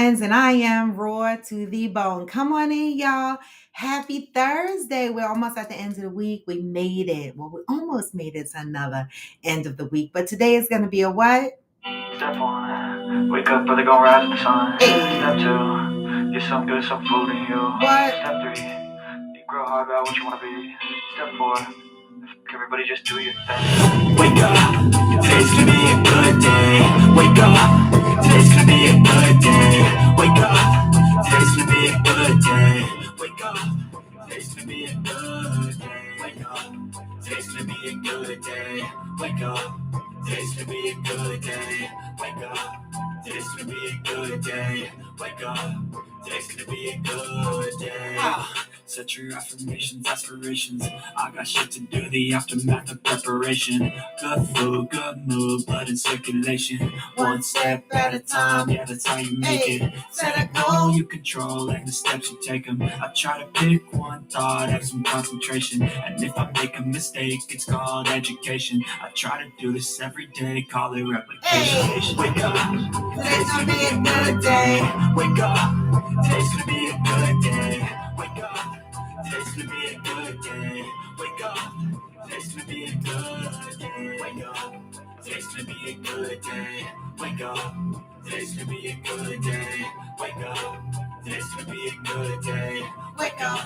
friends, and I am raw to the bone. Come on in, y'all. Happy Thursday. We're almost at the end of the week. We made it. Well, we almost made it to another end of the week. But today is going to be a what? Step one, wake up early, gonna rise with the sun. Hey. Step two, get some good, some food in you. What? Step three, you grow hard about what you wanna be. Step four, everybody just do your thing. Wake up, today's gonna be a good day. Wake up, today's gonna be a good day. Wake up, today's gonna be a good day. Wake up, today's gonna be a good day. Wake up, today's gonna be a good day. Wake up, today's gonna be a good day. Wake up, today's gonna be a good day. Wake up, today's gonna be a good day. Set your affirmations, aspirations. I got shit to do, the aftermath of preparation. Good food, good mood, blood in circulation. One step at a time, yeah, that's how you make it. Set a goal you control and the steps you take them. I try to pick one thought, have some concentration. And if I make a mistake, it's called education. I try to do this every day, call it replication. Wake up, today's gonna be a good day. Wake up, today's gonna be a good day. Wake up, today's gonna be a good day. Wake up, today's gonna be a good day. Wake up, today's gonna be a good day. Wake up, today's gonna be a good day. Wake up, today's gonna be a good day. Wake up,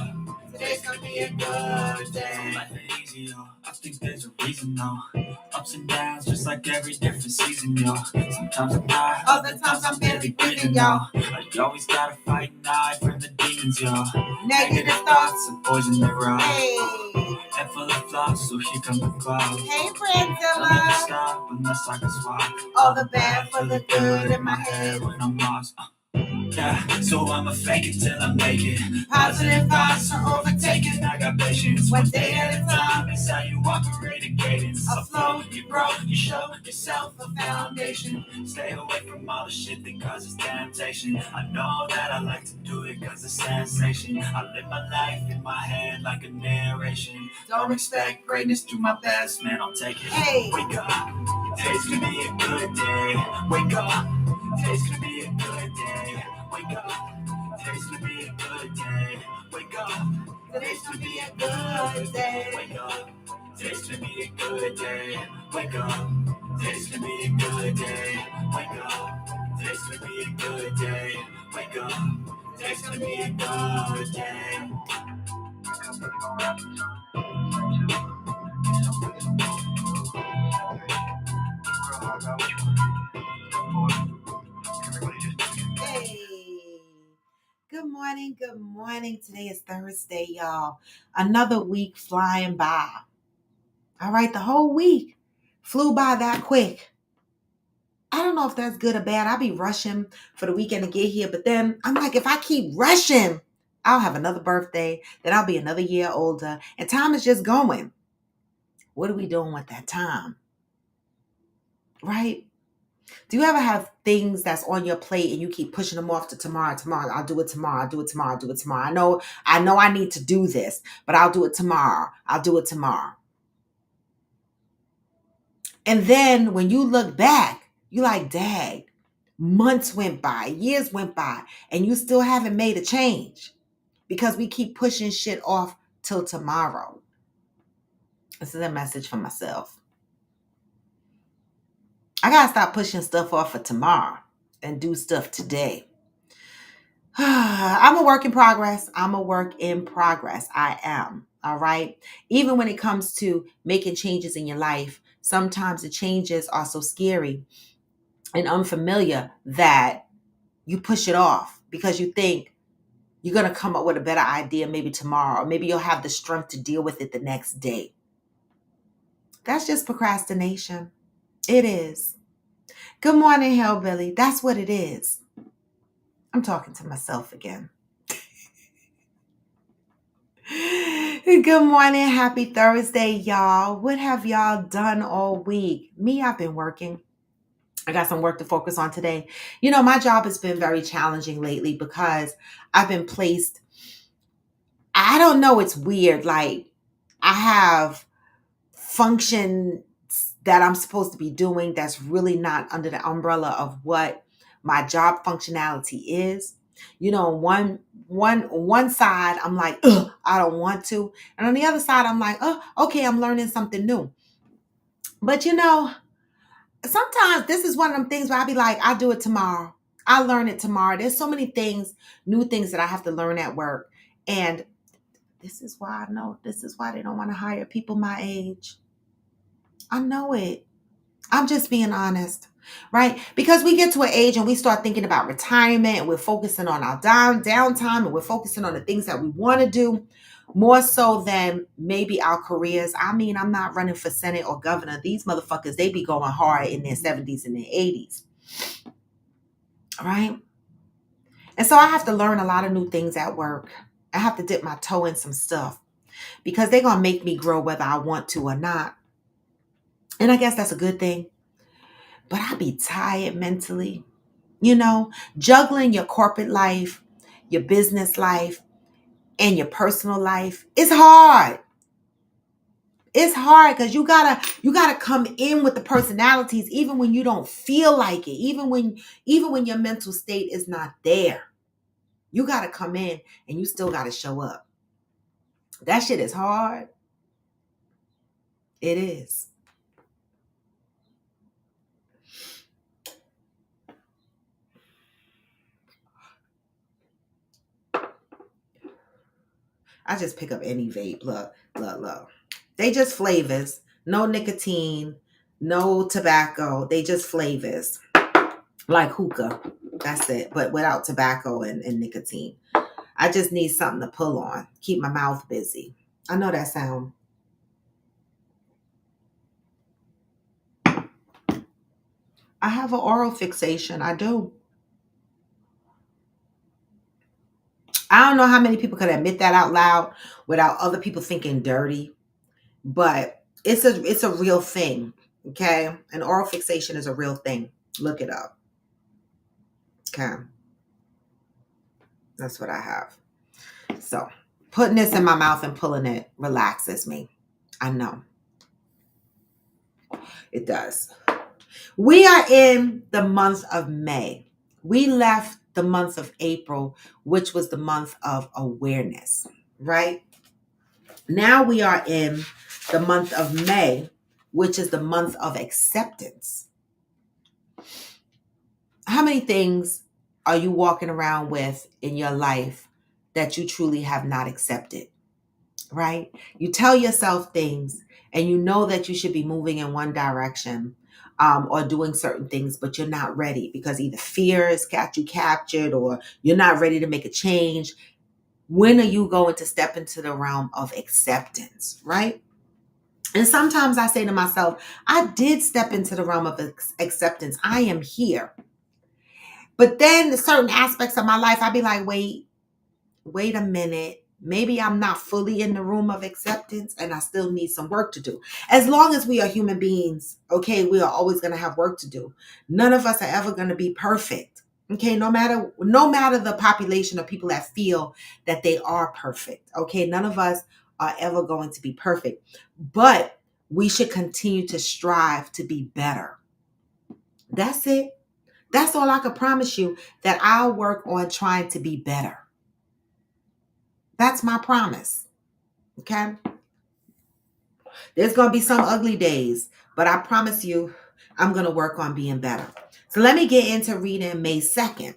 today's gonna be a good day. Life ain't easy, yo. I think there's a reason, though. Ups and downs, just like every different season, yo. Sometimes I'm high, other times I'm barely breathing, yo. You always gotta fight and hide from the demons, yo. Negative thoughts are poison that ride. Hey. Head full of flaws, so here come the clouds. Hey, I'll never Brandilla. stop unless I can swap All the bad for the good in my head. when I'm lost. Yeah, so I'ma fake it till I make it. Positive thoughts are overtaken. I got patience. One day at a time. It's how you operate a cadence. A flow, you grow, you show yourself a foundation. Stay away from all the shit that causes temptation. I know that I like to do it cause it's sensation. I live my life in my head like a narration. Don't expect greatness, do my best, man, I'll take it. Hey. Wake up, today's gonna be a good day. Wake up, today's gonna be a good day. Wake up, today's gonna be a good day. Wake up, today's gonna be a good day. Wake up, today's gonna be a good day. Wake up, today's gonna be a good day. Wake up, today's gonna be a good day. Wake up, today's gonna be a good day. Hey. Good morning. Good morning. Today is Thursday, y'all. Another week flying by. All right, the whole week flew by that quick. I don't know if that's good or bad. I'll be rushing for the weekend to get here, but then I'm like, if I keep rushing, I'll have another birthday, then I'll be another year older, and time is just going. What are we doing with that time? Right? Do you ever have things that's on your plate and you keep pushing them off to tomorrow? Tomorrow, I'll do it tomorrow. I'll do it tomorrow. I'll do it tomorrow. I know I need to do this, but I'll do it tomorrow. I'll do it tomorrow. And then when you look back, you like, dang, months went by, years went by, and you still haven't made a change because we keep pushing shit off till tomorrow. This is a message for myself. I gotta stop pushing stuff off for tomorrow and do stuff today. I'm a work in progress. I am. All right. Even when it comes to making changes in your life, sometimes the changes are so scary and unfamiliar that you push it off because you think you're going to come up with a better idea maybe tomorrow, or maybe you'll have the strength to deal with it the next day. That's just procrastination. It is. Good morning, Hellbilly. That's what it is. I'm talking to myself again. Good morning. Happy Thursday, y'all. What have y'all done all week? Me, I've been working. I got some work to focus on today. You know, my job has been very challenging lately because I've been placed, I don't know, it's weird. Like, I have functions that I'm supposed to be doing that's really not under the umbrella of what my job functionality is. One side I'm like, ugh, I don't want to. And on the other side, I'm like, oh, okay, I'm learning something new. But sometimes this is one of them things where I be like, I'll do it tomorrow. I'll learn it tomorrow. There's so many things, new things that I have to learn at work. And this is why I know, this is why they don't want to hire people my age. I know it. I'm just being honest, right? Because we get to an age and we start thinking about retirement and we're focusing on our downtime and we're focusing on the things that we want to do more so than maybe our careers. I mean, I'm not running for Senate or governor. These motherfuckers, they be going hard in their 70s and their 80s, right? And so I have to learn a lot of new things at work. I have to dip my toe in some stuff because they're going to make me grow whether I want to or not. And I guess that's a good thing. But I be tired mentally. Juggling your corporate life, your business life, and your personal life is hard. It's hard because you gotta come in with the personalities even when you don't feel like it, even when your mental state is not there. You gotta come in and you still gotta show up. That shit is hard. It is. I just pick up any vape. Look. They just flavors. No nicotine, no tobacco. They just flavors. Like hookah. That's it. But without tobacco and nicotine. I just need something to pull on. Keep my mouth busy. I know that sound. I have an oral fixation. I do. I don't know how many people could admit that out loud without other people thinking dirty. But it's a real thing, okay? An oral fixation is a real thing. Look it up. Okay. That's what I have. So putting this in my mouth and pulling it relaxes me. I know. It does. We are in the month of May. We left the month of April, which was the month of awareness, right? Now we are in the month of May, which is the month of acceptance. How many things are you walking around with in your life that you truly have not accepted, right? You tell yourself things and you know that you should be moving in one direction or doing certain things, but you're not ready because either fear has got you captured or you're not ready to make a change. When are you going to step into the realm of acceptance, right? And sometimes I say to myself, I did step into the realm of acceptance. I am here. But then certain aspects of my life, I'd be like, wait a minute. Maybe I'm not fully in the room of acceptance and I still need some work to do. As long as we are human beings, okay, we are always going to have work to do. None of us are ever going to be perfect. Okay, no matter the population of people that feel that they are perfect. Okay, none of us are ever going to be perfect. But we should continue to strive to be better. That's it. That's all I can promise you, that I'll work on trying to be better. That's my promise. Okay? There's going to be some ugly days, but I promise you, I'm going to work on being better. So let me get into reading May 2nd.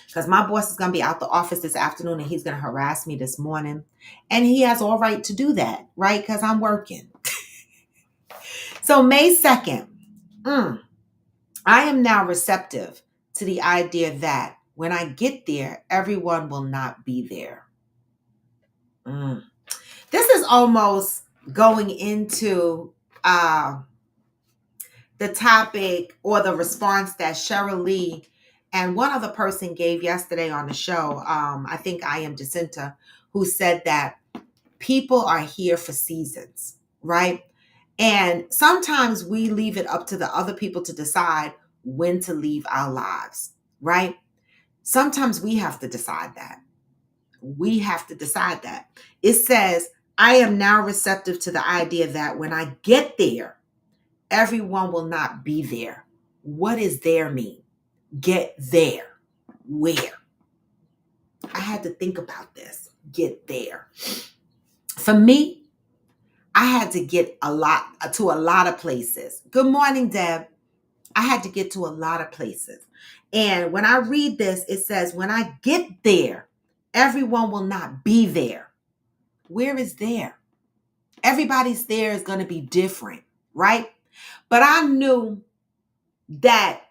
Because my boss is going to be out the office this afternoon and he's going to harass me this morning. And he has all right to do that, right? Because I'm working. So May 2nd. I am now receptive to the idea that when I get there, everyone will not be there. This is almost going into the topic or the response that Cheryl Lee and one other person gave yesterday on the show. I think I Am Jacinta, who said that people are here for seasons, right? And sometimes we leave it up to the other people to decide when to leave our lives, right? Sometimes we have to decide that. We have to decide that. It says, I am now receptive to the idea that when I get there, everyone will not be there. What does there mean? Get there. Where? I had to think about this. Get there. For me, I had to get to a lot of places. Good morning, Deb. I had to get to a lot of places. And when I read this, it says, when I get there, everyone will not be there. Where is there? Everybody's there is going to be different, right? But I knew that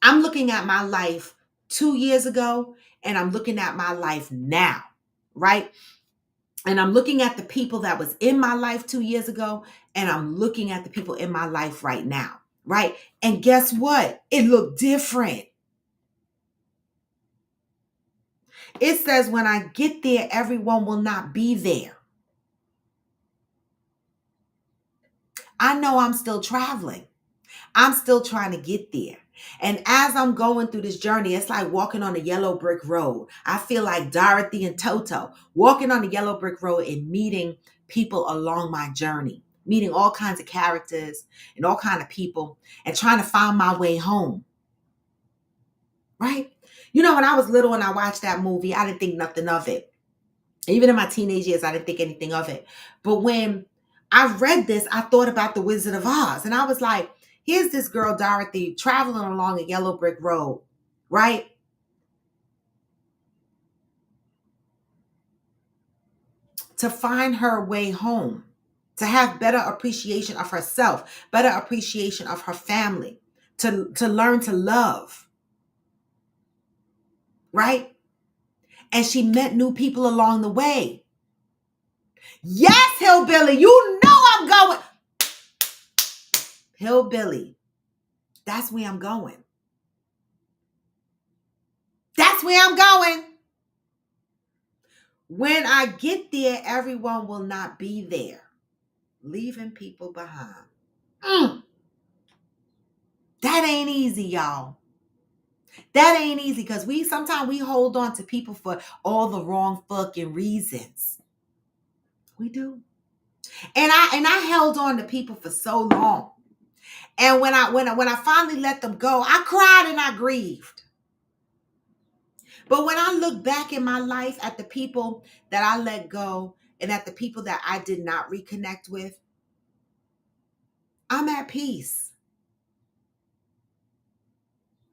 I'm looking at my life 2 years ago and I'm looking at my life now, right? And I'm looking at the people that was in my life 2 years ago and I'm looking at the people in my life right now, right? And guess what? It looked different. It says, when I get there, everyone will not be there. I know I'm still traveling. I'm still trying to get there. And as I'm going through this journey, it's like walking on a yellow brick road. I feel like Dorothy and Toto walking on the yellow brick road and meeting people along my journey, meeting all kinds of characters and all kinds of people and trying to find my way home. Right? You know, when I was little and I watched that movie, I didn't think nothing of it. Even in my teenage years, I didn't think anything of it. But when I read this, I thought about the Wizard of Oz. And I was like, here's this girl, Dorothy, traveling along a yellow brick road, right? To find her way home, to have better appreciation of herself, better appreciation of her family, to learn to love, right? And she met new people along the way. Yes, Hillbilly, you know I'm going. Hillbilly, that's where I'm going. That's where I'm going. When I get there, everyone will not be there, leaving people behind. That ain't easy, y'all. That ain't easy because sometimes we hold on to people for all the wrong fucking reasons. We do. And I held on to people for so long. And when I finally let them go, I cried and I grieved. But when I look back in my life at the people that I let go and at the people that I did not reconnect with, I'm at peace.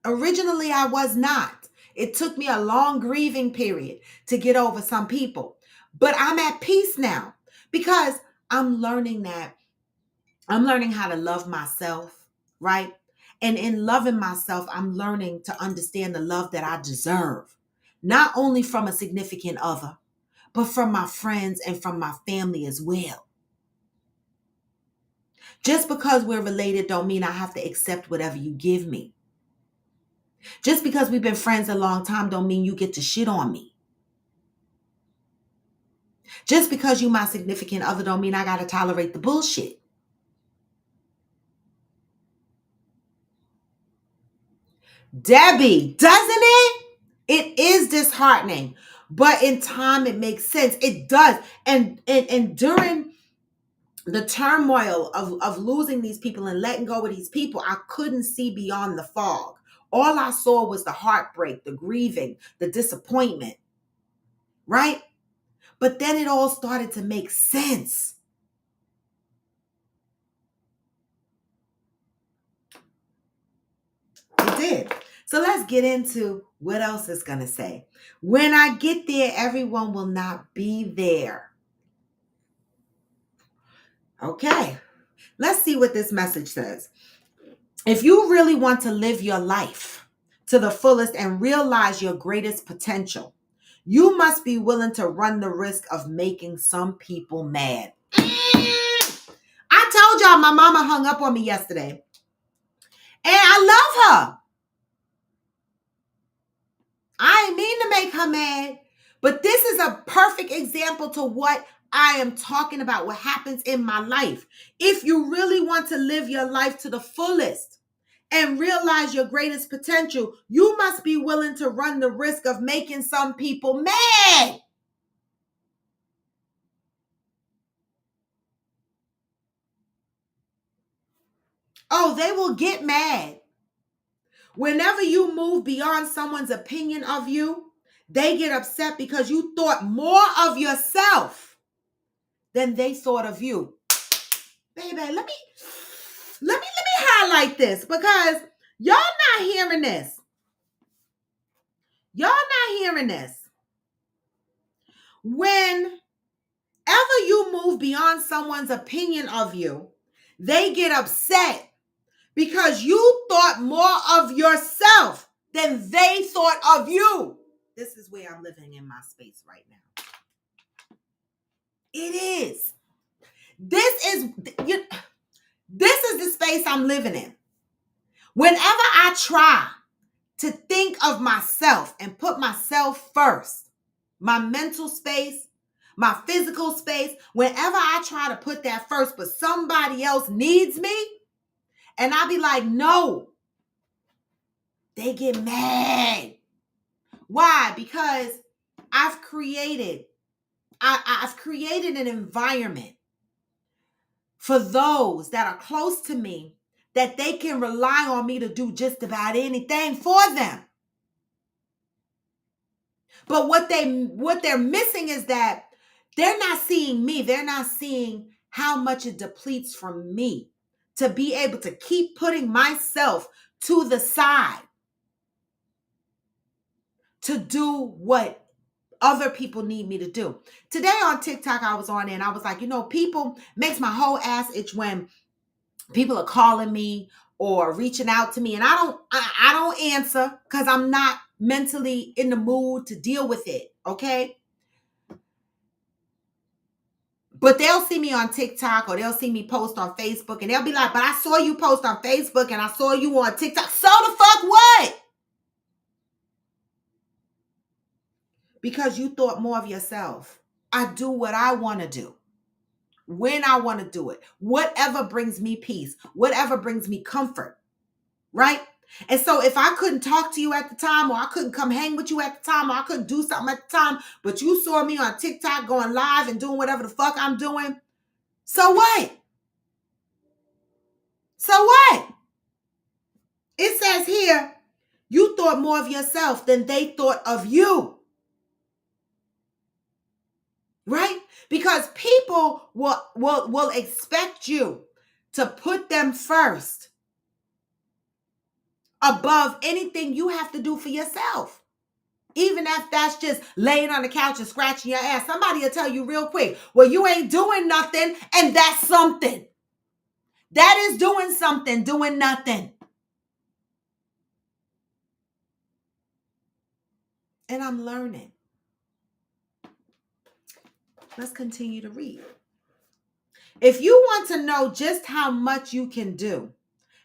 Originally, I was not. It took me a long grieving period to get over some people. But I'm at peace now because I'm learning how to love myself, right? And in loving myself, I'm learning to understand the love that I deserve, not only from a significant other, but from my friends and from my family as well. Just because we're related don't mean I have to accept whatever you give me. Just because we've been friends a long time don't mean you get to shit on me. Just because you my significant other don't mean I got to tolerate the bullshit. Debbie, doesn't it? It is disheartening, but in time it makes sense. It does. And during the turmoil of losing these people and letting go of these people, I couldn't see beyond the fog. All I saw was the heartbreak, the grieving, the disappointment, right? But then it all started to make sense. It did. So let's get into what else it's going to say. When I get there, everyone will not be there. Okay. Let's see what this message says. If you really want to live your life to the fullest and realize your greatest potential, you must be willing to run the risk of making some people mad. I told y'all my mama hung up on me yesterday. And I love her. I ain't mean to make her mad. But this is a perfect example to what I am talking about, what happens in my life. If you really want to live your life to the fullest and realize your greatest potential, you must be willing to run the risk of making some people mad. Oh, they will get mad. Whenever you move beyond someone's opinion of you, they get upset because you thought more of yourself than they thought of you. Baby, let me highlight this because y'all not hearing this. Y'all not hearing this. Whenever you move beyond someone's opinion of you, they get upset because you thought more of yourself than they thought of you. This is where I'm living in my space right now. It is. This is the space I'm living in. Whenever I try to think of myself and put myself first, my mental space, my physical space, whenever I try to put that first, but somebody else needs me, and I be like, no, they get mad. Why? Because I've created an environment for those that are close to me that they can rely on me to do just about anything for them. But what they're missing is that they're not seeing me. They're not seeing how much it depletes from me to be able to keep putting myself to the side to do what other people need me to do. Today on TikTok, I was on there and I was like, people makes my whole ass itch when people are calling me or reaching out to me, and I don't answer because I'm not mentally in the mood to deal with it, okay? But they'll see me on TikTok or they'll see me post on Facebook and they'll be like, but I saw you post on Facebook and I saw you on TikTok. So the fuck what? Because you thought more of yourself. I do what I want to do. When I want to do it, whatever brings me peace, whatever brings me comfort, right? And so if I couldn't talk to you at the time, or I couldn't come hang with you at the time, or I couldn't do something at the time, but you saw me on TikTok going live and doing whatever the fuck I'm doing, so what? So what? It says here, you thought more of yourself than they thought of you. Right? Because people will expect you to put them first above anything you have to do for yourself. Even if that's just laying on the couch and scratching your ass. Somebody will tell you real quick, well, you ain't doing nothing, and that's something. That is doing something, doing nothing. And I'm learning. Let's continue to read. If you want to know just how much you can do,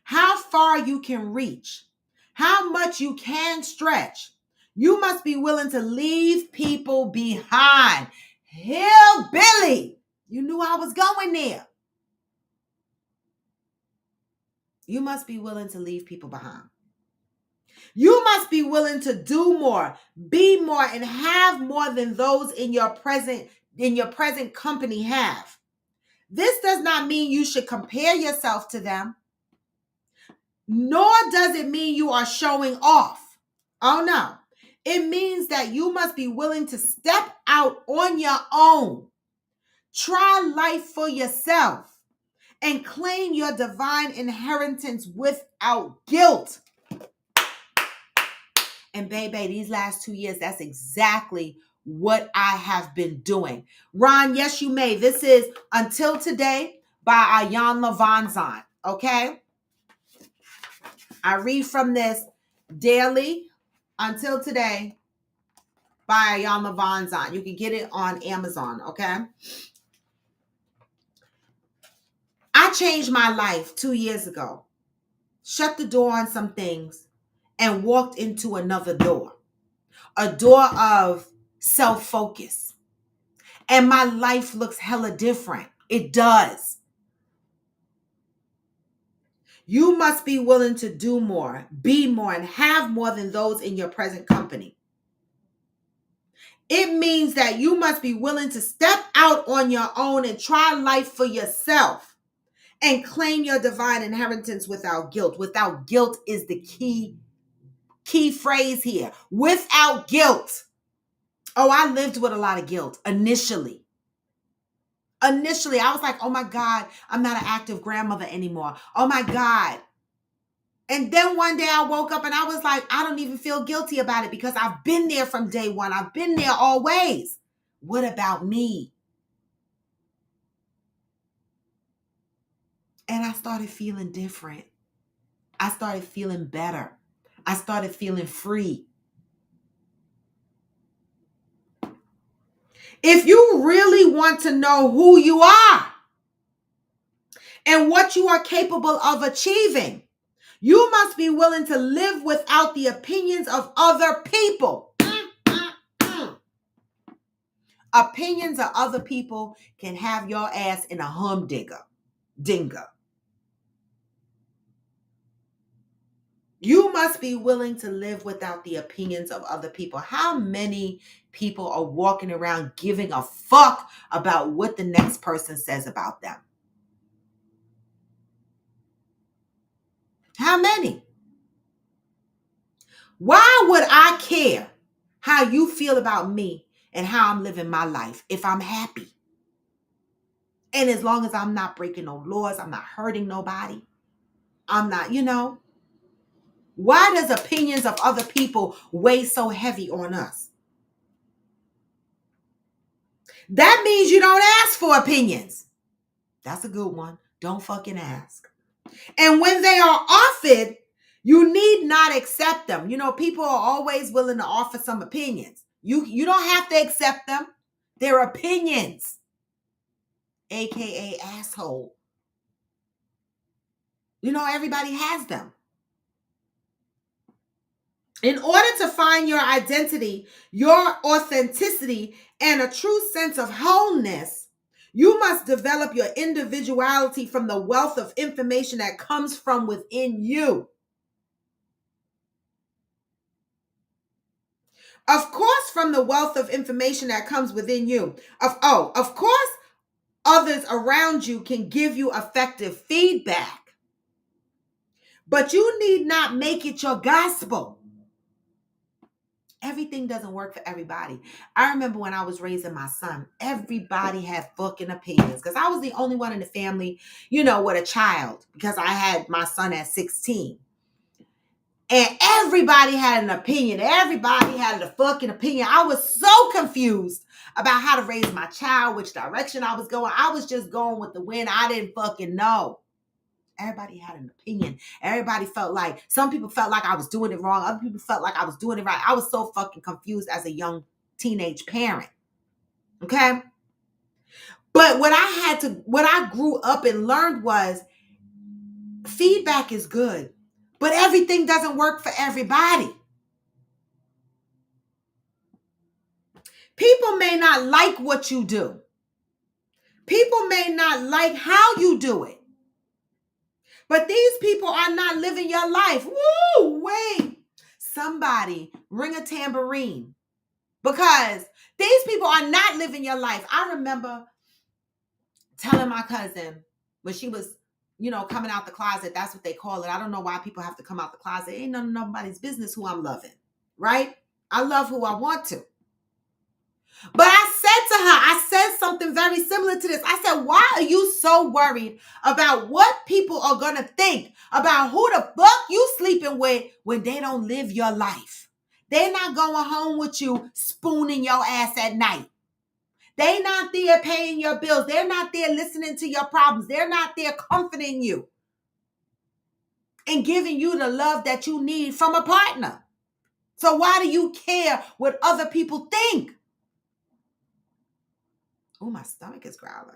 how far you can reach, how much you can stretch, you must be willing to leave people behind. Hillbilly, you knew I was going there. You must be willing to leave people behind. You must be willing to do more, be more, and have more than those in your present company have. This does not mean you should compare yourself to them, nor does it mean you are showing off. Oh no. It means that you must be willing to step out on your own, try life for yourself, and claim your divine inheritance without guilt. And baby, these last 2 years, that's exactly what I have been doing. Ron, yes, you may. This is Until Today by Iyanla Vanzant, okay? I read from this daily, Until Today by Iyanla Vanzant. You can get it on Amazon, okay? I changed my life 2 years ago, shut the door on some things, and walked into another door, a door of self-focus. And my life looks hella different. It does. You must be willing to do more, be more, and have more than those in your present company. It means that you must be willing to step out on your own and try life for yourself and claim your divine inheritance without guilt. Without guilt is the key Key phrase here, without guilt. Oh, I lived with a lot of guilt initially. Initially, I was like, oh my God, I'm not an active grandmother anymore. Oh my God. And then one day I woke up and I was like, I don't even feel guilty about it because I've been there from day one. I've been there always. What about me? And I started feeling different. I started feeling better. I started feeling free. If you really want to know who you are and what you are capable of achieving, you must be willing to live without the opinions of other people. Opinions of other people can have your ass in a humdinger. You must be willing to live without the opinions of other people. How many people are walking around giving a fuck about what the next person says about them? How many? Why would I care how you feel about me and how I'm living my life if I'm happy? And as long as I'm not breaking no laws, I'm not hurting nobody. I'm not, why does opinions of other people weigh so heavy on us? That means you don't ask for opinions. That's a good one. Don't fucking ask. And when they are offered, you need not accept them. People are always willing to offer some opinions. You don't have to accept them. They're opinions, aka asshole. Everybody has them. In order to find your identity, your authenticity, and a true sense of wholeness, you must develop your individuality from the wealth of information that comes from within you. Of course, from the wealth of information that comes within you. Of course, others around you can give you effective feedback, but you need not make it your gospel. Everything doesn't work for everybody. I remember when I was raising my son, everybody had fucking opinions because I was the only one in the family, with a child because I had my son at 16. And everybody had an opinion. Everybody had a fucking opinion. I was so confused about how to raise my child, which direction I was going. I was just going with the wind. I didn't fucking know. Everybody had an opinion. Everybody felt like, some people felt like I was doing it wrong. Other people felt like I was doing it right. I was so fucking confused as a young teenage parent. Okay? But what I grew up and learned was feedback is good, but everything doesn't work for everybody. People may not like what you do. People may not like how you do it. But these people are not living your life. Woo, wait. Somebody ring a tambourine because these people are not living your life. I remember telling my cousin when she was, coming out the closet. That's what they call it. I don't know why people have to come out the closet. It ain't none of nobody's business who I'm loving, right? I love who I want to. But I said something very similar to this. I said, why are you so worried about what people are going to think about who the fuck you sleeping with when they don't live your life? They're not going home with you spooning your ass at night. They're not there paying your bills. They're not there listening to your problems. They're not there comforting you and giving you the love that you need from a partner. So why do you care what other people think? Oh, my stomach is growling.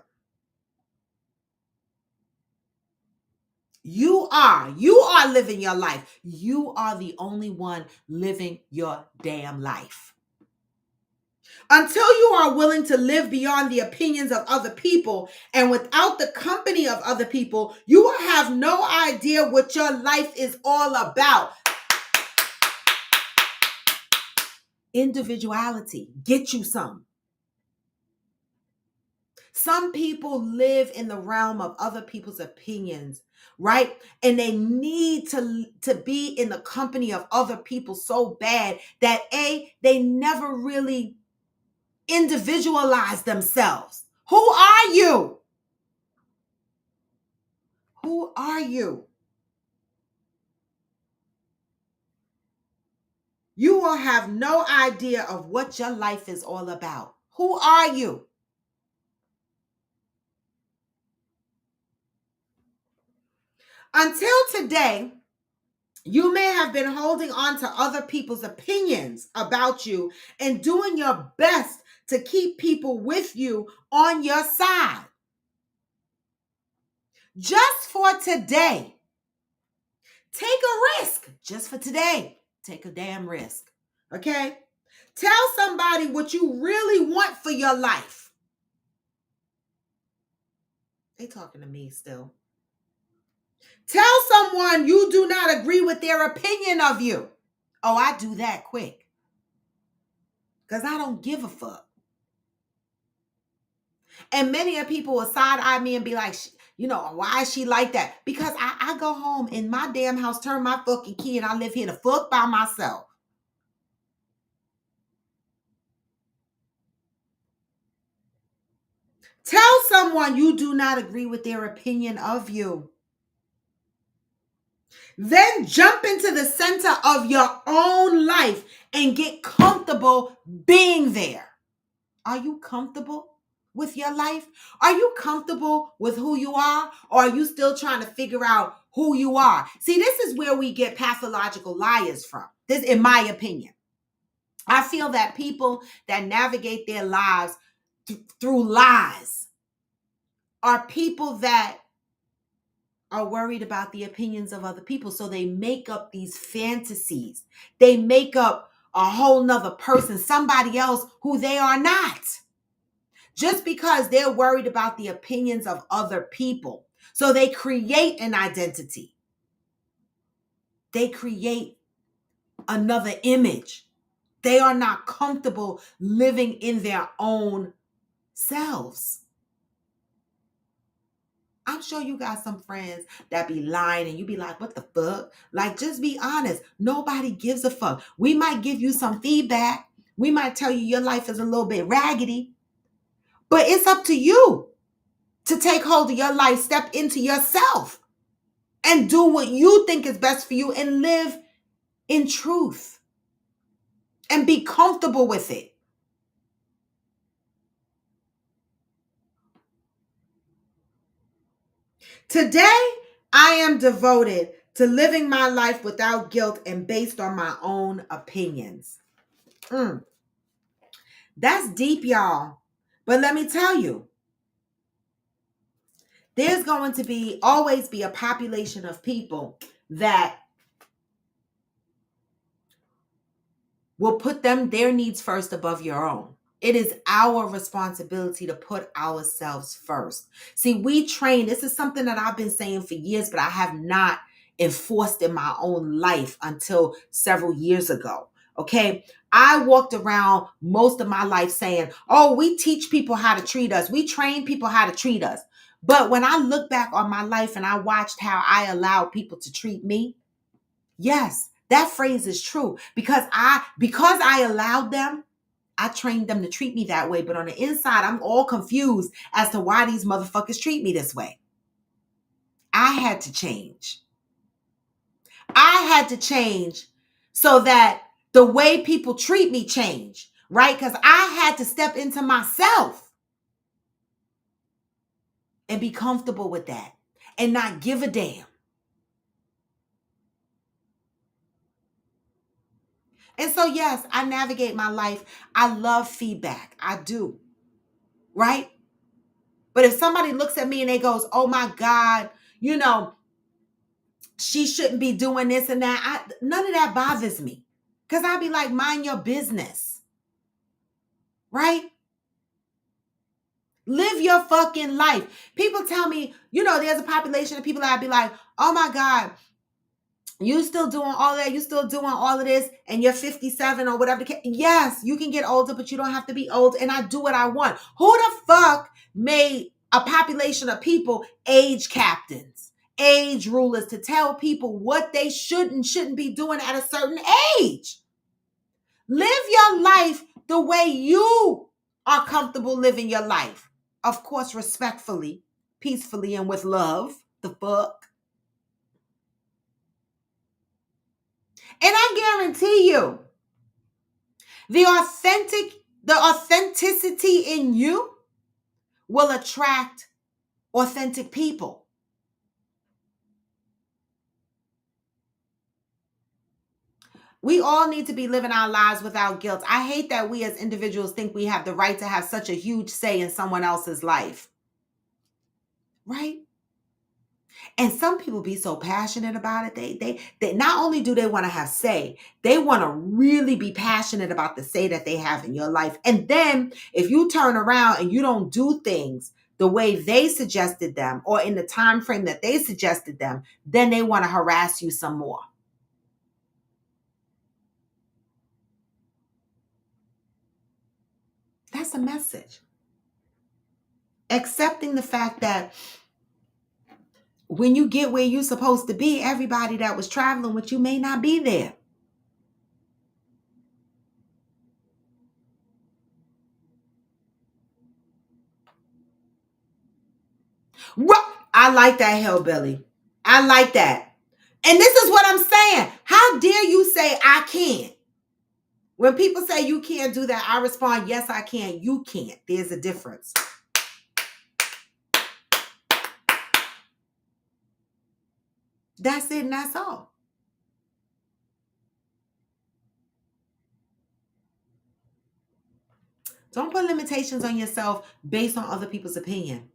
You are living your life. You are the only one living your damn life. Until you are willing to live beyond the opinions of other people and without the company of other people, you will have no idea what your life is all about. Individuality. Get you some. Some people live in the realm of other people's opinions, right? And they need to be in the company of other people so bad that they never really individualize themselves. Who are you? Who are you? You will have no idea of what your life is all about. Who are you? Until today, you may have been holding on to other people's opinions about you and doing your best to keep people with you on your side. Just for today, take a risk. Just for today, take a damn risk. Okay? Tell somebody what you really want for your life. They talking to me still. Tell someone you do not agree with their opinion of you. Oh, I do that quick. Because I don't give a fuck. And many of people will side eye me and be like, why is she like that? Because I go home in my damn house, turn my fucking key, and I live here the fuck by myself. Tell someone you do not agree with their opinion of you. Then jump into the center of your own life and get comfortable being there. Are you comfortable with your life? Are you comfortable with who you are? Or are you still trying to figure out who you are? See, this is where we get pathological liars from. This, in my opinion. I feel that people that navigate their lives through lies are people that are worried about the opinions of other people. So they make up these fantasies. They make up a whole nother person, somebody else who they are not. Just because they're worried about the opinions of other people. So they create an identity. They create another image. They are not comfortable living in their own selves. I'm sure you got some friends that be lying and you be like, what the fuck? Like, just be honest. Nobody gives a fuck. We might give you some feedback. We might tell you your life is a little bit raggedy. But it's up to you to take hold of your life, step into yourself, and do what you think is best for you and live in truth and be comfortable with it. Today, I am devoted to living my life without guilt and based on my own opinions. That's deep, y'all. But let me tell you, there's going to always be a population of people that will put their needs first above your own. It is our responsibility to put ourselves first. See, this is something that I've been saying for years, but I have not enforced in my own life until several years ago. Okay. I walked around most of my life saying, oh, we teach people how to treat us. We train people how to treat us. But when I look back on my life and I watched how I allowed people to treat me, yes, that phrase is true. Because I allowed them, I trained them to treat me that way. But on the inside, I'm all confused as to why these motherfuckers treat me this way. I had to change. I had to change so that the way people treat me changed, right? Because I had to step into myself and be comfortable with that and not give a damn. And so, yes, I navigate my life. I love feedback. I do. Right? But if somebody looks at me and they goes, oh my God, she shouldn't be doing this and that, none of that bothers me. Because I'll be like, mind your business. Right? Live your fucking life. People tell me, there's a population of people that I'd be like, oh my God, You still doing all that? You still doing all of this and you're 57 or whatever. Yes, you can get older, but you don't have to be old. And I do what I want. Who the fuck made a population of people age captains, age rulers to tell people what they should and shouldn't be doing at a certain age? Live your life the way you are comfortable living your life. Of course, respectfully, peacefully, and with love. The fuck? And I guarantee you, the authenticity in you will attract authentic people. We all need to be living our lives without guilt. I hate that we as individuals think we have the right to have such a huge say in someone else's life. Right? And some people be so passionate about it. They not only do they want to have say, they want to really be passionate about the say that they have in your life. And then if you turn around and you don't do things the way they suggested them or in the time frame that they suggested them, then they want to harass you some more. That's a message. Accepting the fact that when you get where you're supposed to be, everybody that was traveling with you may not be there. I like that, hillbilly. I like that. And this is what I'm saying. How dare you say I can't? When people say you can't do that, I respond, yes, I can. You can't. There's a difference. That's it and that's all. Don't put limitations on yourself based on other people's opinion.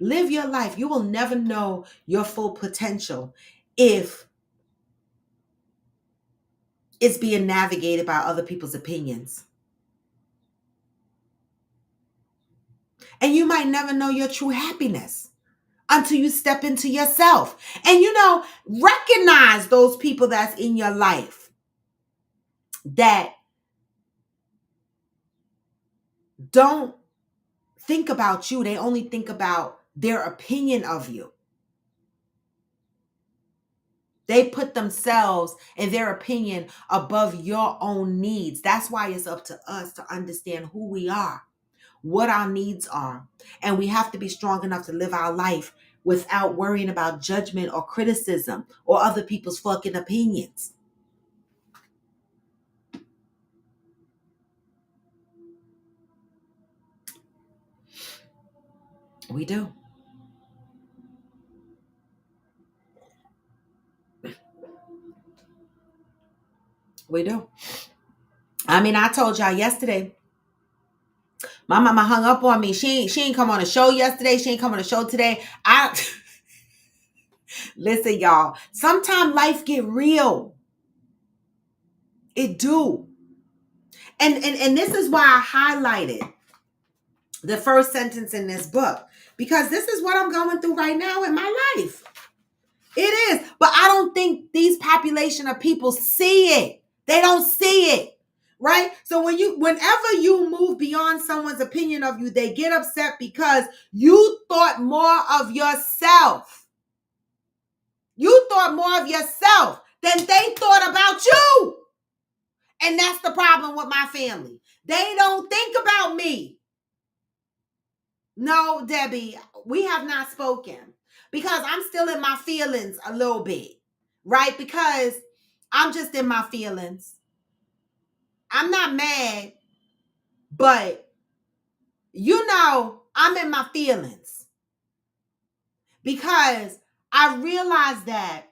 Live your life. You will never know your full potential if it's being navigated by other people's opinions. And you might never know your true happiness until you step into yourself. And recognize those people that's in your life that don't think about you. They only think about their opinion of you. They put themselves and their opinion above your own needs. That's why it's up to us to understand who we are, what our needs are. And we have to be strong enough to live our life without worrying about judgment or criticism or other people's fucking opinions. We do. We do. I mean, I told y'all yesterday, my mama hung up on me. She ain't come on a show yesterday. She ain't come on a show today. Listen, y'all. Sometimes life get real. It do. And this is why I highlighted the first sentence in this book, because this is what I'm going through right now in my life. It is. But I don't think these population of people see it. They don't see it. Right? So whenever you move beyond someone's opinion of you, they get upset because you thought more of yourself. You thought more of yourself than they thought about you. And that's the problem with my family. They don't think about me. No, Debbie, we have not spoken because I'm still in my feelings a little bit, right? Because I'm just in my feelings. I'm not mad, but I'm in my feelings because I realized that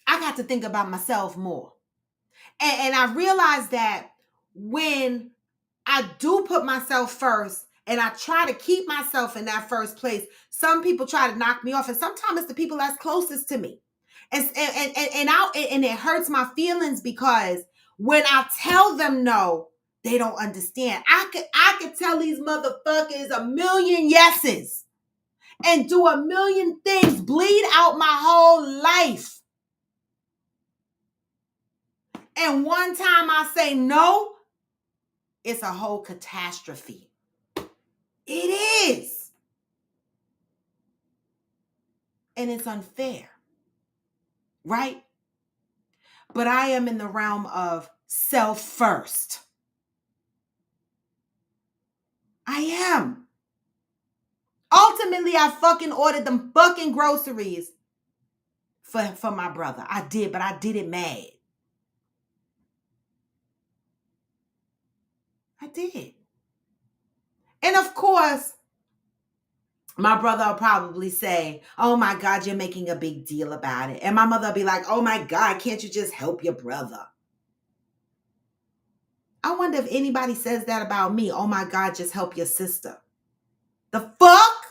I got to think about myself more. And I realized that when I do put myself first and I try to keep myself in that first place, some people try to knock me off. And sometimes it's the people that's closest to me. And it hurts my feelings because when I tell them no, they don't understand. I could tell these motherfuckers a million yeses and do a million things, bleed out my whole life. And one time I say no, it's a whole catastrophe. It is. And it's unfair, right? But I am in the realm of self first. I am. Ultimately, I fucking ordered them fucking groceries for my brother. I did, but I did it mad. I did. And of course, my brother will probably say, oh my God, you're making a big deal about it. And my mother will be like, oh my God, can't you just help your brother? I wonder if anybody says that about me. Oh my God, just help your sister. The fuck?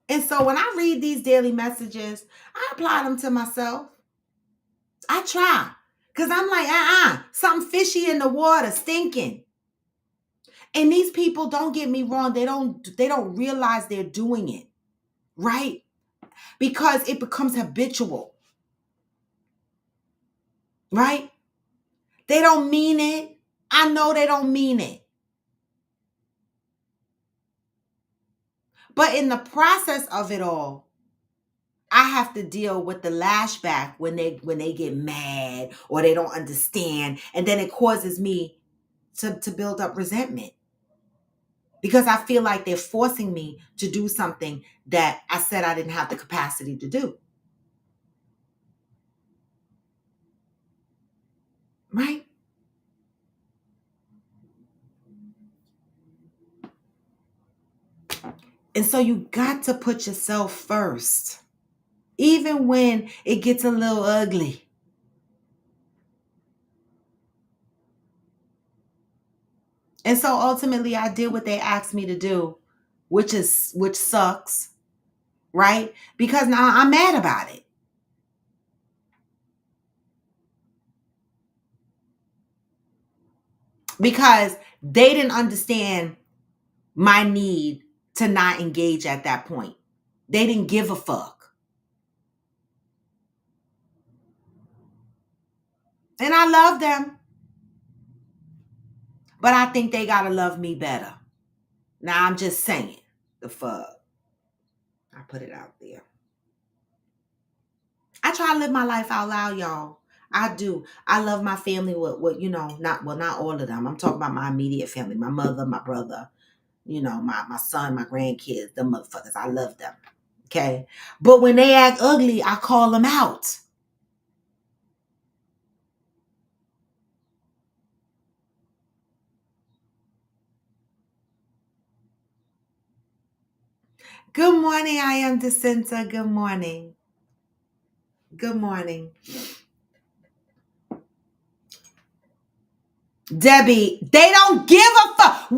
And so when I read these daily messages, I apply them to myself. I try. Because I'm like, something fishy in the water, stinking. And these people, don't get me wrong, they don't realize they're doing it, right? Because it becomes habitual, right? They don't mean it. I know they don't mean it. But in the process of it all, I have to deal with the lashback when they get mad or they don't understand. And then it causes me to build up resentment. Because I feel like they're forcing me to do something that I said I didn't have the capacity to do. Right? And so you got to put yourself first, even when it gets a little ugly. And so ultimately I did what they asked me to do, which sucks, right? Because now I'm mad about it. Because they didn't understand my need to not engage at that point. They didn't give a fuck. And I love them. But I think they gotta love me better. Now I'm just saying. The fuck. I put it out there. I try to live my life out loud, y'all. I do. I love my family with not all of them. I'm talking about my immediate family, my mother, my brother, my son, my grandkids, the motherfuckers. I love them. Okay. But when they act ugly, I call them out. Good morning, I am Jacinta. Good morning. Good morning. Debbie, they don't give a fuck.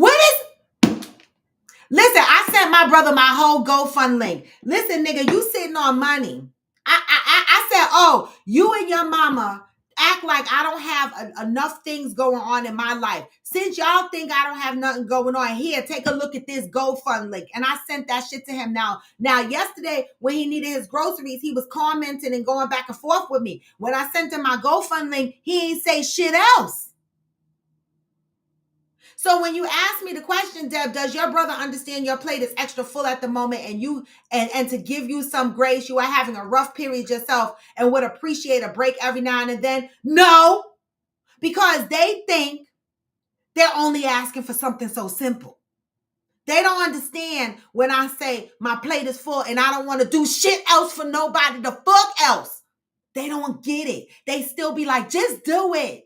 Listen, I sent my brother my whole GoFund link. Listen, nigga, you sitting on money. I said, oh, you and your mama act like I don't have enough things going on in my life. Since y'all think I don't have nothing going on, here, take a look at this GoFund link. And I sent that shit to him now. Now, yesterday, when he needed his groceries, he was commenting and going back and forth with me. When I sent him my GoFund link, he ain't say shit else. So when you ask me the question, Deb, does your brother understand your plate is extra full at the moment and to give you some grace, you are having a rough period yourself and would appreciate a break every now and then? No, because they think they're only asking for something so simple. They don't understand when I say my plate is full and I don't want to do shit else for nobody the fuck else. They don't get it. They still be like, just do it.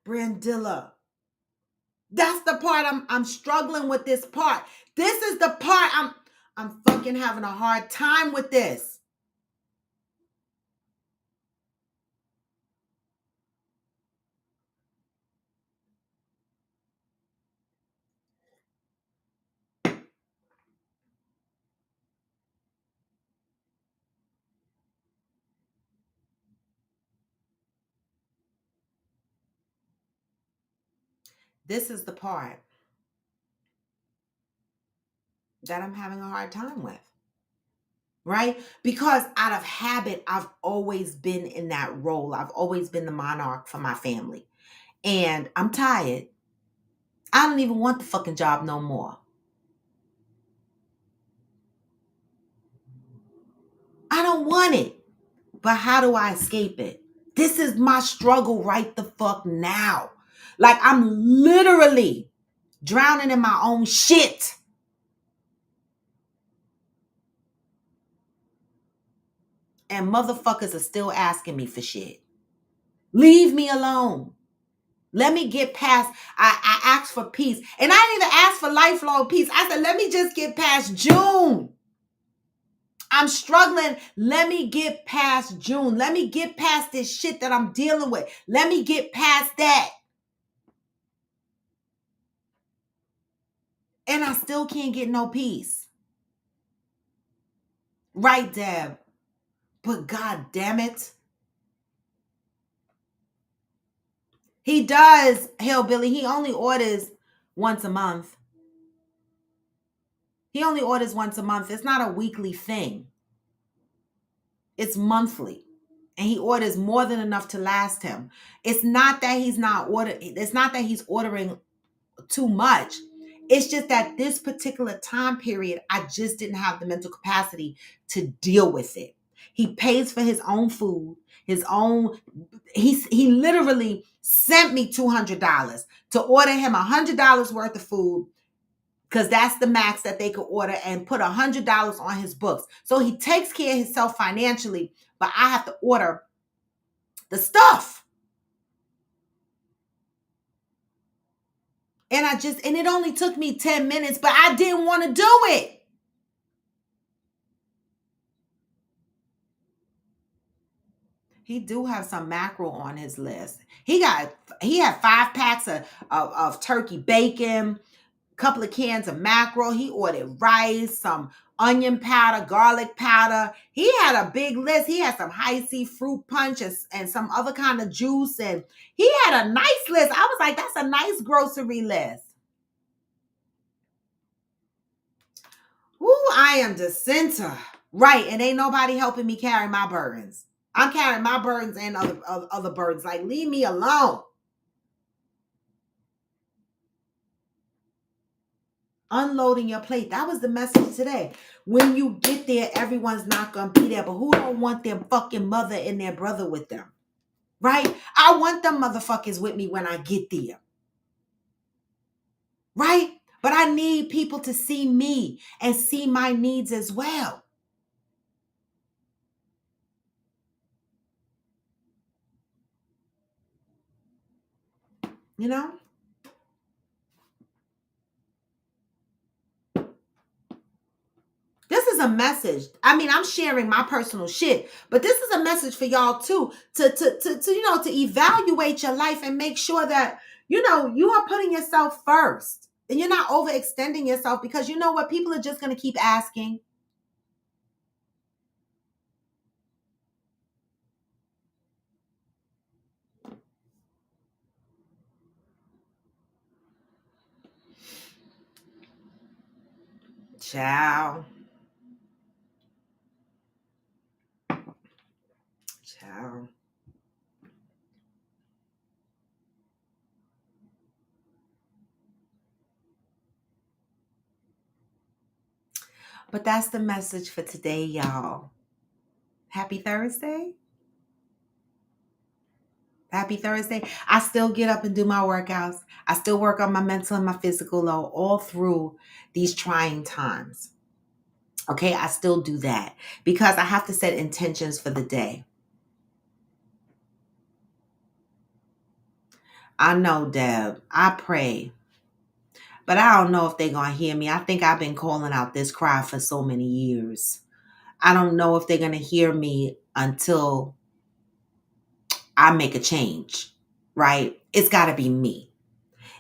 Brandilla. That's the part I'm struggling with this part. This is the part I'm fucking having a hard time with this. This is the part. that I'm having a hard time with. Right? Because out of habit, I've always been in that role. I've always been the monarch for my family. And I'm tired. I don't even want the fucking job no more. I don't want it. But how do I escape it? This is my struggle right the fuck now. Like I'm literally drowning in my own shit. And motherfuckers are still asking me for shit. Leave me alone. Let me get past. I asked for peace. And I didn't even ask for lifelong peace. I said, let me just get past June. I'm struggling. Let me get past June. Let me get past this shit that I'm dealing with. Let me get past that. And I still can't get no peace. Right, Deb? But God damn it. He does, Hillbilly. He only orders once a month. He only orders once a month. It's not a weekly thing. It's monthly. And he orders more than enough to last him. It's not that he's ordering too much. It's just that this particular time period, I just didn't have the mental capacity to deal with it. He pays for his own food, he literally sent me $200 to order him $100 worth of food, because that's the max that they could order, and put $100 on his books. So he takes care of himself financially, but I have to order the stuff. And it only took me 10 minutes, but I didn't want to do it. He do have some mackerel on his list. He had 5 packs of turkey bacon, a couple of cans of mackerel. He ordered rice, some onion powder, garlic powder. He had a big list. He had some Hi-C fruit punch and some other kind of juice. And he had a nice list. I was like, that's a nice grocery list. Ooh, I am the center. Right. And ain't nobody helping me carry my burdens. I'm carrying my burdens and other burdens. Like, leave me alone. Unloading your plate. That was the message today. When you get there, everyone's not going to be there. But who don't want their fucking mother and their brother with them? Right? I want them motherfuckers with me when I get there. Right? But I need people to see me and see my needs as well. You know? This is a message. I mean, I'm sharing my personal shit, but this is a message for y'all too, to evaluate your life and make sure that, you are putting yourself first and you're not overextending yourself, because you know what? People are just going to keep asking. Ciao. Ciao. But that's the message for today, y'all. Happy Thursday. Happy Thursday. I still get up and do my workouts. I still work on my mental and my physical load all through these trying times. Okay, I still do that because I have to set intentions for the day. I know, Deb, I pray, but I don't know if they're going to hear me. I think I've been calling out this cry for so many years. I don't know if they're going to hear me until I make a change, right? It's got to be me.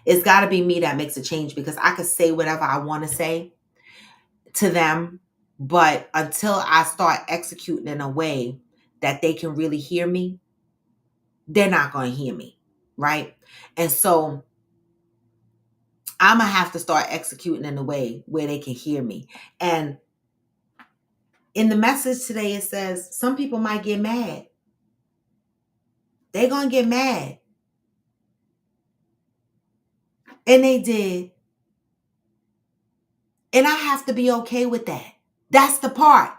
It's got to be me that makes a change, because I could say whatever I want to say to them, but until I start executing in a way that they can really hear me, they're not going to hear me, right? And so I'm going to have to start executing in a way where they can hear me. And in the message today, it says some people might get mad. They're going to get mad. And they did. And I have to be okay with that. That's the part.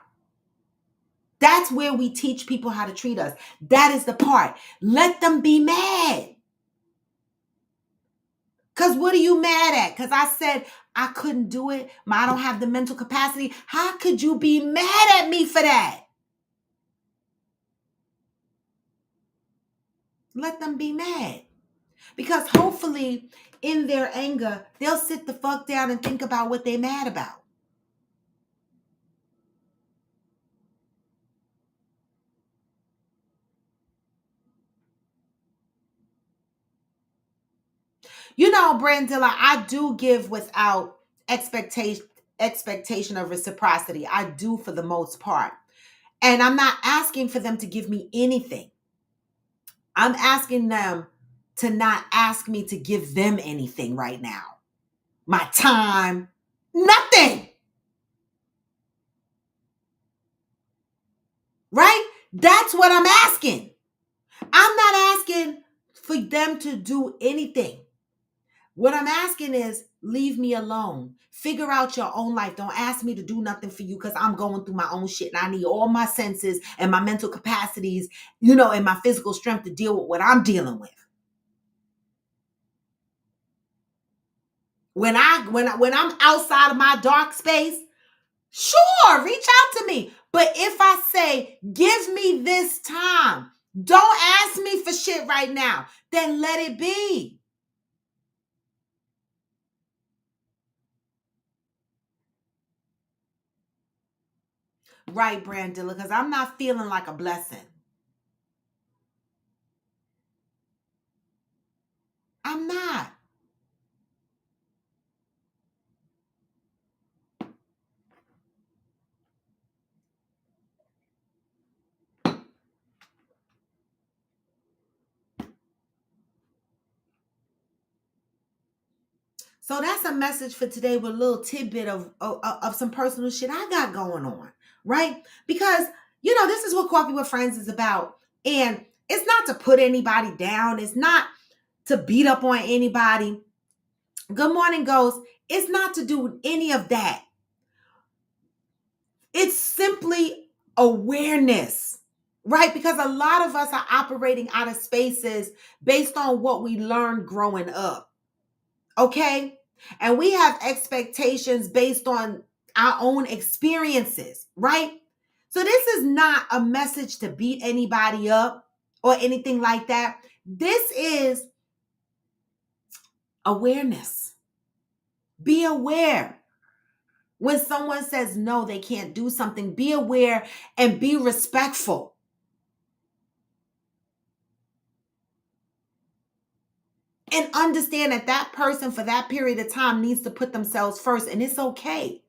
That's where we teach people how to treat us. That is the part. Let them be mad. Because what are you mad at? Because I said I couldn't do it. I don't have the mental capacity. How could you be mad at me for that? Let them be mad. Because hopefully in their anger, they'll sit the fuck down and think about what they're mad about. You know, Brandilla, I do give without expectation of reciprocity. I do for the most part. And I'm not asking for them to give me anything. I'm asking them to not ask me to give them anything right now. My time, nothing. Right? That's what I'm asking. I'm not asking for them to do anything. What I'm asking is leave me alone. Figure out your own life. Don't ask me to do nothing for you because I'm going through my own shit and I need all my senses and my mental capacities, and my physical strength to deal with what I'm dealing with. When I'm outside of my dark space, sure, reach out to me. But if I say, give me this time, don't ask me for shit right now, then let it be. Right, Brandilla, because I'm not feeling like a blessing. I'm not. So that's a message for today with a little tidbit of some personal shit I got going on, right? Because, this is what Coffee with Friends is about. And it's not to put anybody down. It's not to beat up on anybody. Good morning, Ghost. It's not to do any of that. It's simply awareness, right? Because a lot of us are operating out of spaces based on what we learned growing up. Okay? And we have expectations based on our own experiences, right? So this is not a message to beat anybody up or anything like that. This is awareness. Be aware. When someone says no, they can't do something, be aware and be respectful. And understand that that person for that period of time needs to put themselves first, and it's okay.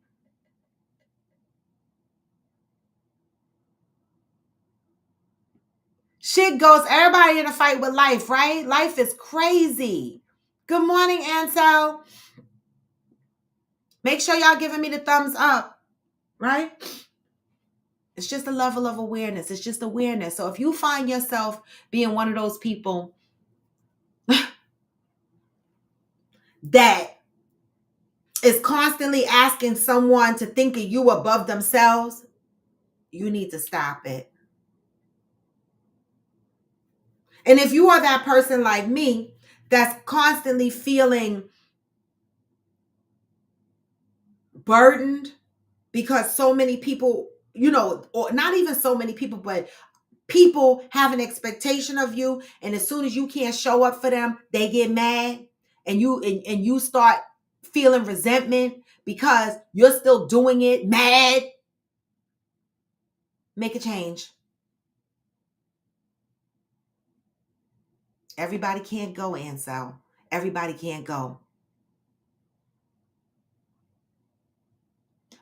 Shit goes, everybody in a fight with life, right? Life is crazy. Good morning, Ansel. Make sure y'all giving me the thumbs up, right? It's just a level of awareness. It's just awareness. So if you find yourself being one of those people that is constantly asking someone to think of you above themselves, you need to stop it. And if you are that person like me that's constantly feeling burdened because so many people, or not even so many people, but people have an expectation of you, and as soon as you can't show up for them, they get mad, and you start feeling resentment because you're still doing it, mad. Make a change. Everybody can't go, Ansel. Everybody can't go.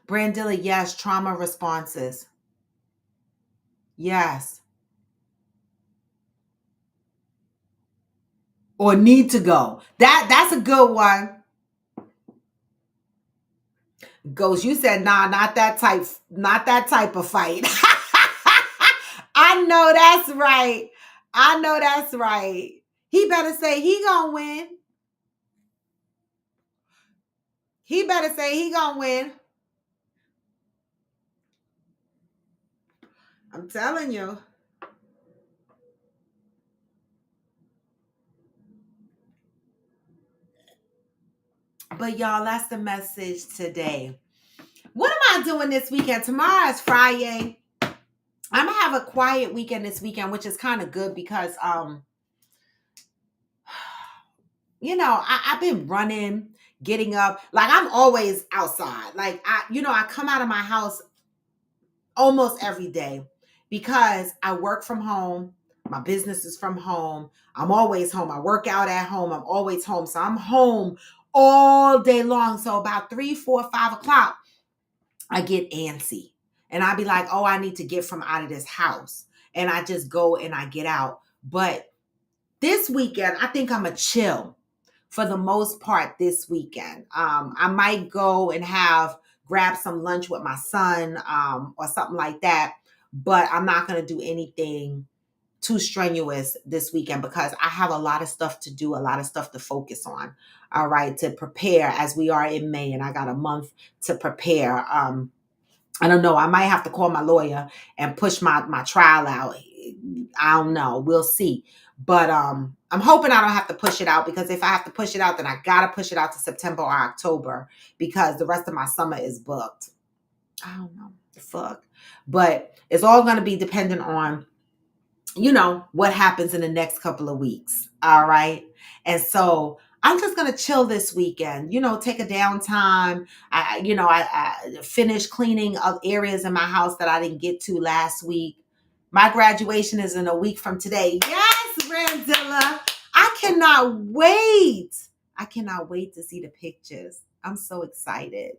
Brandilla, yes, trauma responses. Yes. Or need to go. That's a good one. Ghost, you said, nah, not that type of fight. I know that's right. I know that's right. He better say he gonna win. He better say he gonna win. I'm telling you. But y'all, that's the message today. What am I doing this weekend? Tomorrow is Friday. I'm gonna have a quiet weekend this weekend, which is kind of good because I've been running, getting up. Like I'm always outside. Like I come out of my house almost every day because I work from home. My business is from home. I'm always home. I work out at home. I'm always home. So I'm home all day long. So about 3, 4, 5 o'clock, I get antsy. And I be like, oh, I need to get from out of this house. And I just go and I get out. But this weekend, I think I'm going to chill for the most part this weekend. I might go and grab some lunch with my son or something like that. But I'm not going to do anything too strenuous this weekend because I have a lot of stuff to do, a lot of stuff to focus on. All right, to prepare as we are in May and I got a month to prepare. I don't know. I might have to call my lawyer and push my trial out. I don't know. We'll see. But I'm hoping I don't have to push it out because if I have to push it out, then I gotta push it out to September or October because the rest of my summer is booked. I don't know. The fuck. But it's all gonna be dependent on what happens in the next couple of weeks. All right. And so I'm just going to chill this weekend, take a downtime. I finished cleaning up areas in my house that I didn't get to last week. My graduation is in a week from today. Yes, Randilla. I cannot wait. I cannot wait to see the pictures. I'm so excited.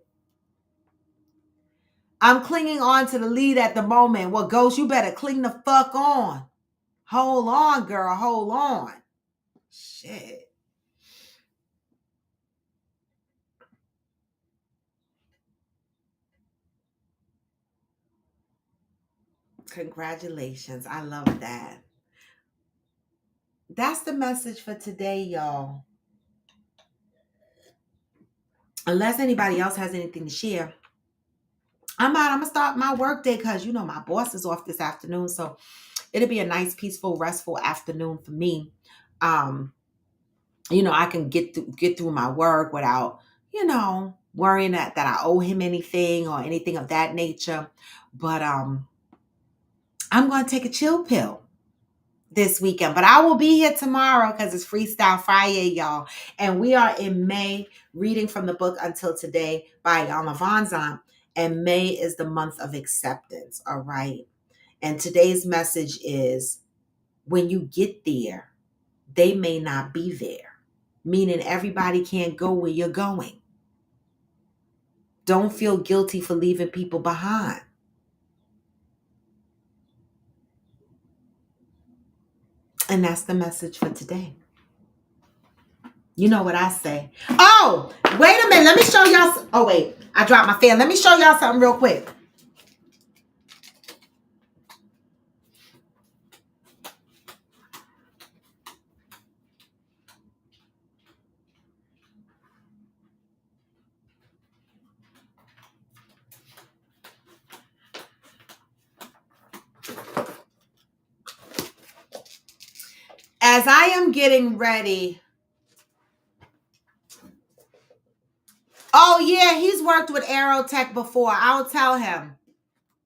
I'm clinging on to the lead at the moment. Well, Ghost, you better cling the fuck on. Hold on, girl. Hold on. Shit. Congratulations. I love that. That's the message for today, y'all. Unless anybody else has anything to share, I'm out. I'm going to start my work day because, my boss is off this afternoon. So it'll be a nice, peaceful, restful afternoon for me. I can get through my work without, worrying that I owe him anything or anything of that nature. But I'm going to take a chill pill this weekend, but I will be here tomorrow because it's Freestyle Friday, y'all. And we are in May, reading from the book Until Today by Yana Van Zandt. And May is the month of acceptance, all right? And today's message is when you get there, they may not be there, meaning everybody can't go where you're going. Don't feel guilty for leaving people behind. And that's the message for today. You know what I say. Oh, wait a minute. Let me show y'all. Oh, wait. I dropped my fan. Let me show y'all something real quick. As I am getting ready. Oh, yeah. He's worked with Aerotech before. I'll tell him.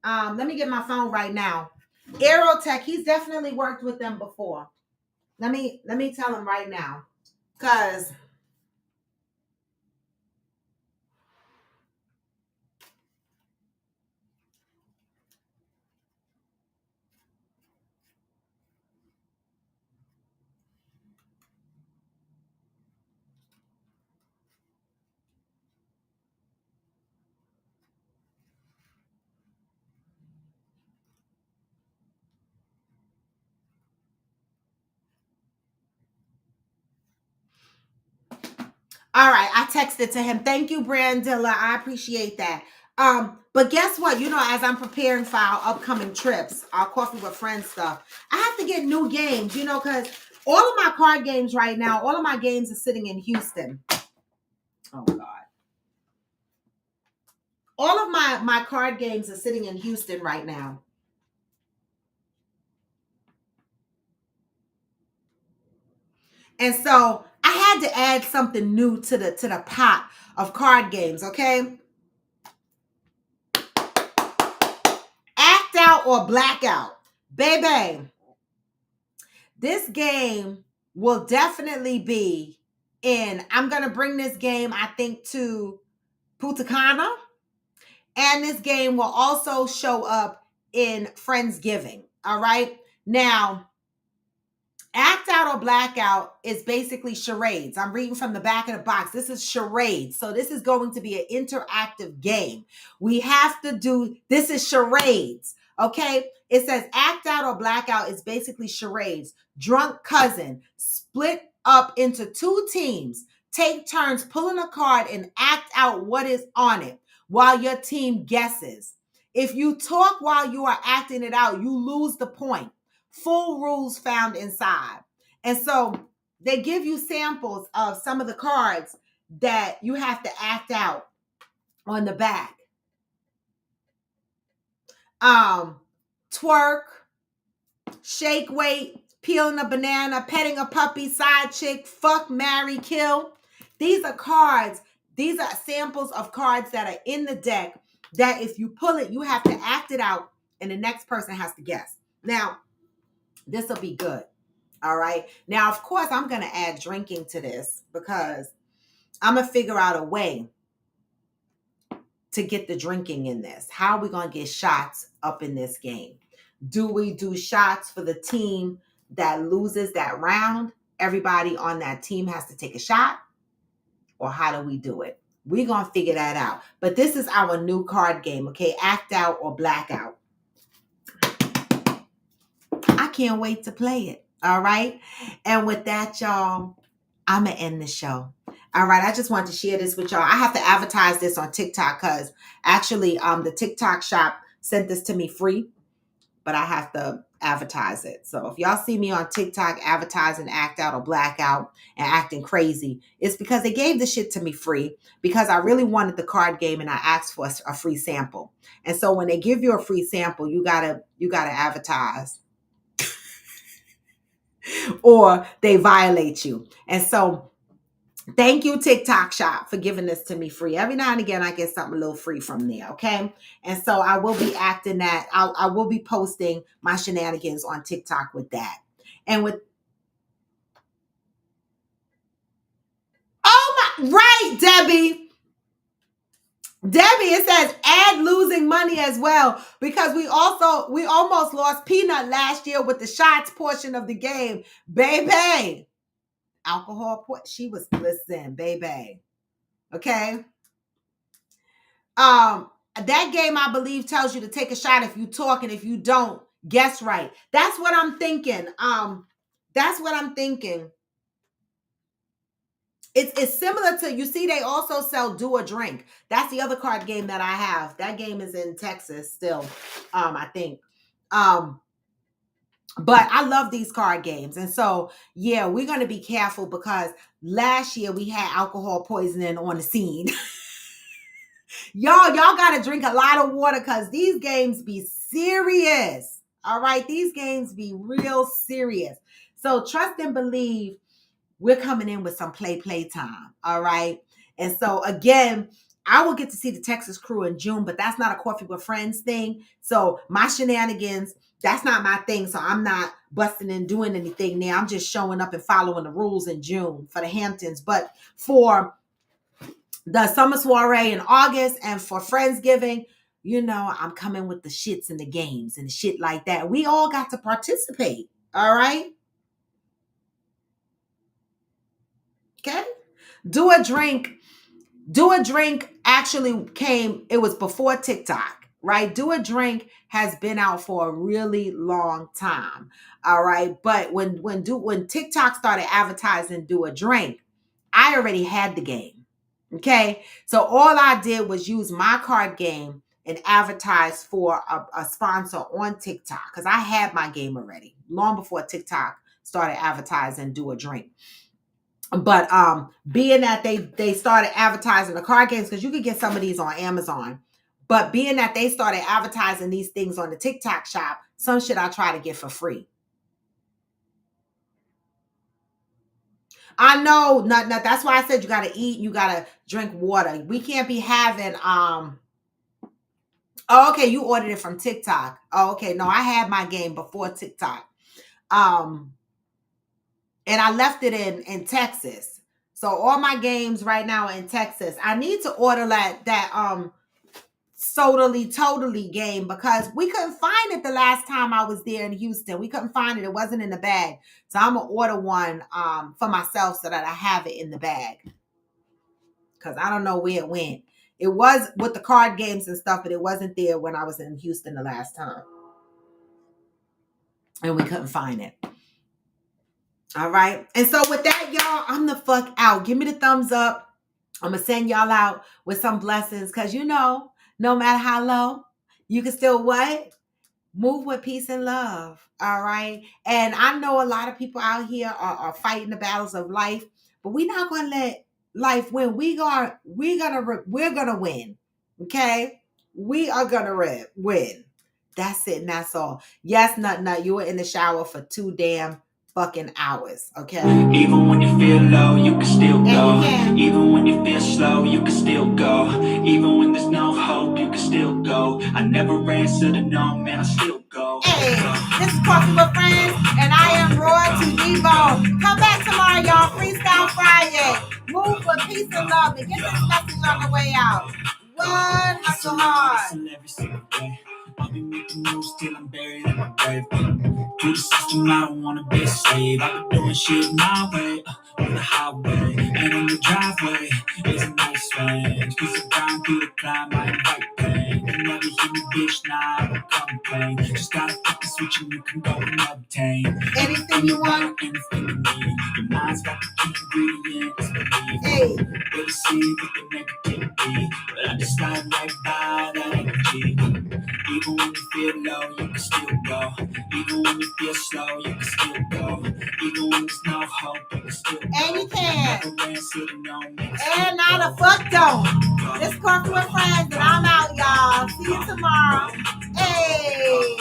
Let me get my phone right now. Aerotech. He's definitely worked with them before. Let me tell him right now. Because All right, I texted to him. Thank you, Brandilla. I appreciate that. But guess what? As I'm preparing for our upcoming trips, our coffee with friends stuff, I have to get new games, because all of my card games right now, all of my games are sitting in Houston. Oh God. All of my card games are sitting in Houston right now. And so I had to add something new to the pot of card games, okay? Act out or blackout. Baby, this game will definitely be I'm going to bring this game, I think, to Punta Cana. And this game will also show up in Friendsgiving. All right. Now, Act Out or Blackout is basically charades. I'm reading from the back of the box. This is charades. So this is going to be an interactive game. We have to do, this is charades. Okay. It says Act Out or Blackout is basically charades. Drunk cousin, split up into two teams. Take turns pulling a card and act out what is on it while your team guesses. If you talk while you are acting it out, you lose the point. Full rules found inside. And so they give you samples of some of the cards that you have to act out on the back. Twerk, shake weight, peeling a banana, petting a puppy, side chick, fuck, marry, kill. These are cards. These are samples of cards that are in the deck that if you pull it, you have to act it out and the next person has to guess. Now, this will be good. All right. Now, of course, I'm going to add drinking to this because I'm going to figure out a way to get the drinking in this. How are we going to get shots up in this game? Do we do shots for the team that loses that round? Everybody on that team has to take a shot? Or how do we do it? We're going to figure that out. But this is our new card game, okay? Act out or blackout. I can't wait to play it. All right. And with that, y'all, I'm going to end the show. All right. I just wanted to share this with y'all. I have to advertise this on TikTok because actually the TikTok shop sent this to me free, but I have to advertise it. So if y'all see me on TikTok advertising Act Out or Blackout and acting crazy, it's because they gave the shit to me free because I really wanted the card game and I asked for a free sample. And so when they give you a free sample, you gotta advertise. Or they violate you. And so thank you, TikTok shop, for giving this to me free. Every now and again, I get something a little free from there, okay? And so I will be acting that. I will be posting my shenanigans on TikTok with that. And with, oh my, right, Debbie. Debbie, it says add losing money as well because we almost lost Peanut last year with the shots portion of the game. Baby. Alcohol, she was, listen, baby. Okay. That game, I believe, tells you to take a shot if you talk, and if you don't, guess right. That's what I'm thinking. That's what I'm thinking. It's similar to, you see, they also sell Do or Drink. That's the other card game that I have. That game is in Texas still, I think. But I love these card games. And so, yeah, we're going to be careful because last year we had alcohol poisoning on the scene. Y'all got to drink a lot of water because these games be serious. All right. These games be real serious. So trust and believe we're coming in with some play time. All right. And so again, I will get to see the Texas crew in June, but that's not a Coffee with Friends thing. So my shenanigans, that's not my thing. So I'm not busting and doing anything there. I'm just showing up and following the rules in June for the Hamptons. But for the summer soiree in August and for Friendsgiving, I'm coming with the shits and the games and the shit like that. We all got to participate. All right. Okay. Do a Drink actually came, it was before TikTok, right? Do a Drink has been out for a really long time. All right. But when TikTok started advertising Do a Drink, I already had the game. Okay. So all I did was use my card game and advertise for a sponsor on TikTok because I had my game already long before TikTok started advertising Do a Drink. But being that they started advertising the card games, because you could get some of these on Amazon, but being that they started advertising these things on the TikTok shop, some shit I try to get for free. I know, not that's why I said you gotta eat, you gotta drink water. We can't be having oh, okay, you ordered it from TikTok. Oh, okay. No, I had my game before TikTok. And I left it in Texas. So all my games right now are in Texas. I need to order that totally game because we couldn't find it the last time I was there in Houston. We couldn't find it. It wasn't in the bag. So I'm gonna order one for myself so that I have it in the bag. Because I don't know where it went. It was with the card games and stuff, but it wasn't there when I was in Houston the last time. And we couldn't find it. All right. And so with that, y'all, I'm the fuck out. Give me the thumbs up. I'm going to send y'all out with some blessings because, no matter how low, you can still what? Move with peace and love. All right. And I know a lot of people out here are fighting the battles of life, but we're not going to let life win. We're gonna win. Okay. We are going to win. That's it. And that's all. Yes, Nut. You were in the shower for 2 damn fucking hours. Okay. Even when you feel low, you can still go. Even when you feel slow, you can still go. Even when there's no hope, you can still go. I never answer to no, man, I still go. Hey, this is Coffee with Friends, and I am Royalty Devo. Come back tomorrow, y'all. Freestyle Friday. Move with peace and love and get this message on the way out. One, hustle hard. Every single day, I'll be making moves till I'm buried in my grave. Through the system, I don't wanna be a slave. I've been doing shit my way, on the highway, and on the driveway is a nice range. Cause I'm down through the climb, I invite pain. You never hear me, bitch, nah, I don't complain. Just gotta flip the switch and you can go and obtain anything you want, anything you need. Your mind's got the key ingredient, it's belief. Hey, really see what the negativity, but I just slide right by that energy. Even when you feel low, you can still go. Even when you feel slow, you can still go. Even when there's no hope, you can still go. And you can. And not a fuck don't. This Coffee with Friends, and I'm out, y'all. See you tomorrow. Hey.